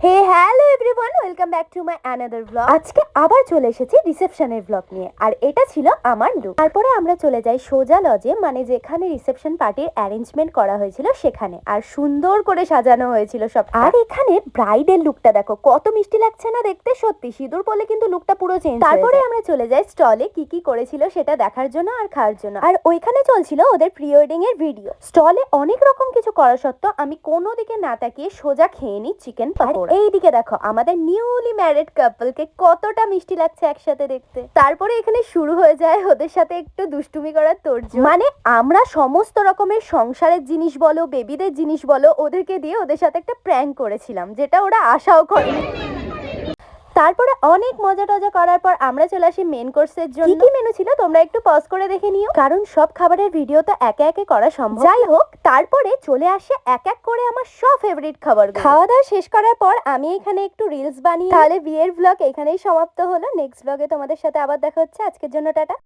Hey hello everyone, welcome back to my another blog. আজকে আবার চলে এসেছি রিসেপশনের ব্লগ নিয়ে, আর এটা ছিল আমার লুক। তারপরে আমরা চলে যাই সোজা লজে, মানে যেখানে রিসেপশন পার্টির অ্যারেঞ্জমেন্ট করা হয়েছিল সেখানে, আর সুন্দর করে সাজানো হয়েছিল সব। আর এখানে ব্রাইডের লুকটা দেখো কত মিষ্টি লাগছে না দেখতে, সত্যি সিঁদুর পরলে কিন্তু লুকটা পুরো চেঞ্জ। তারপরে আমরা চলে যাই স্টলে কি কি করেছিল সেটা দেখার জন্য আর খাওয়ার জন্য, আর ওইখানে চলছিল ওদের প্রি ওয়েডিং এর ভিডিও। স্টলে অনেক রকম কিছু করা সত্ত্বেও আমি কোনো দিকে না তাকিয়ে সোজা খেয়ে নিই চিকেন পকোড়া। এইদিকে দেখো আমাদের নিউলি ম্যারিড কাপলকে কতটা মিষ্টি লাগছে একসাথে দেখতে। তারপরে এখানে শুরু হয়ে যায় ওদের সাথে একটু দুষ্টুমি করার তোড়জোড়। মানে আমরা সমস্ত রকমের সংসারের জিনিস বলো, বেবিদের জিনিস বলো, ওদেরকে দিয়ে ওদের সাথে একটা প্র্যাঙ্ক করেছিলাম, যেটা ওরা আশাও করেনি। তারপরে অনেক মজা টজা করার পর আমরা চলে আসি মেন কোর্সের জন্য। কি কি মেনু ছিল তোমরা একটু পজ করে দেখে নিও, কারণ সব খাবারের ভিডিও তো একে একে করা সম্ভব। যাই হোক, তারপরে চলে আসে এক এক করে আমার সব ফেভারিট খাবার। খাওয়া দাওয়া শেষ করার পর আমি এখানে একটু রিলস বানিয়ে, তাহলে বিয়ের ব্লগ এখানেই সমাপ্ত হলো। নেক্সট ব্লগে তোমাদের সাথে আবার দেখা হচ্ছে। আজকের জন্য টাটা।